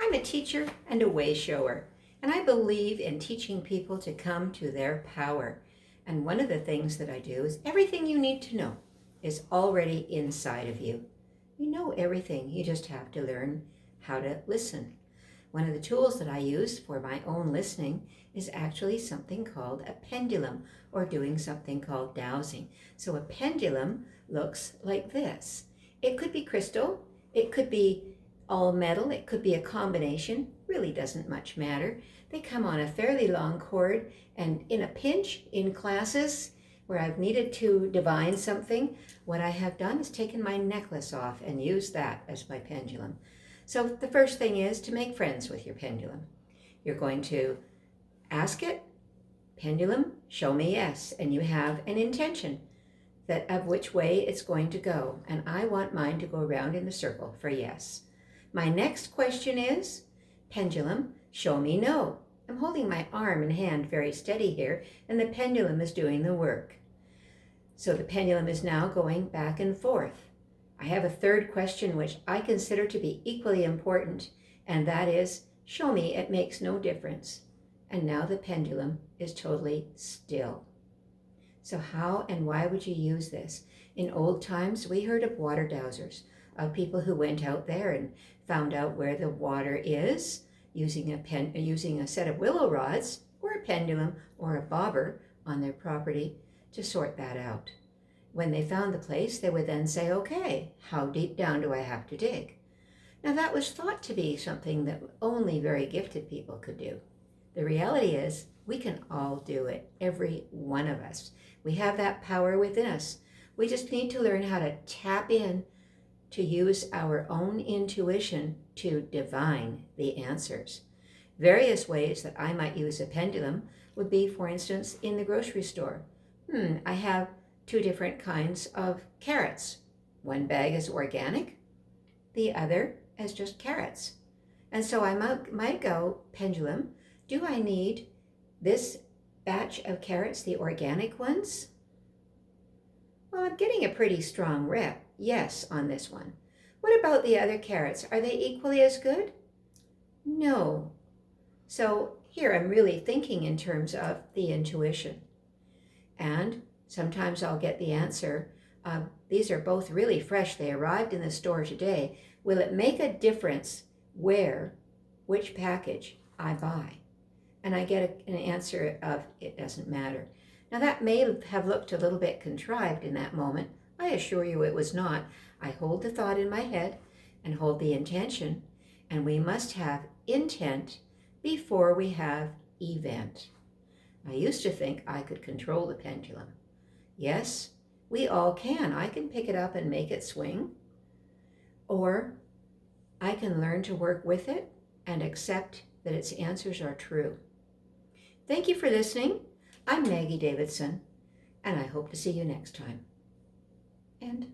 I'm a teacher and a way shower, and I believe in teaching people to come to their power. And one of the things that I do is everything you need to know is already inside of you. You know everything, you just have to learn how to listen. One of the tools that I use for my own listening is actually something called a pendulum, or doing something called dowsing. So a pendulum looks like this. It could be crystal, it could be all metal, it could be a combination, really doesn't much matter. They come on a fairly long cord, and in a pinch in classes where I've needed to divine something, what I have done is taken my necklace off and used that as my pendulum. So the first thing is to make friends with your pendulum. You're going to ask it, pendulum, show me yes, and you have an intention that of which way it's going to go, and I want mine to go around in a circle for yes. My next question is, pendulum, show me no. I'm holding my arm and hand very steady here, and the pendulum is doing the work. So the pendulum is now going back and forth. I have a third question which I consider to be equally important, and that is, show me it makes no difference. And now the pendulum is totally still. So how and why would you use this? In old times, we heard of water dowsers, of people who went out there and found out where the water is using a set of willow rods or a pendulum or a bobber on their property to sort that out. When they found the place, they would then say, okay, how deep down do I have to dig? Now that was thought to be something that only very gifted people could do. The reality is we can all do it, every one of us. We have that power within us. We just need to learn how to tap in to use our own intuition to divine the answers. Various ways that I might use a pendulum would be, for instance, in the grocery store. I have 2 different kinds of carrots. One bag is organic, the other is just carrots. And so I might go, pendulum, do I need this batch of carrots, the organic ones? Well, I'm getting a pretty strong rep, yes, on this one. What about the other carrots? Are they equally as good? No. So here I'm really thinking in terms of the intuition. And sometimes I'll get the answer, these are both really fresh, they arrived in the store today. Will it make a difference which package I buy? And I get an answer of, it doesn't matter. Now that may have looked a little bit contrived in that moment. I assure you it was not. I hold the thought in my head and hold the intention, and we must have intent before we have event. I used to think I could control the pendulum. Yes, we all can. I can pick it up and make it swing, or I can learn to work with it and accept that its answers are true. Thank you for listening. I'm Maggie Davidson, and I hope to see you next time. End.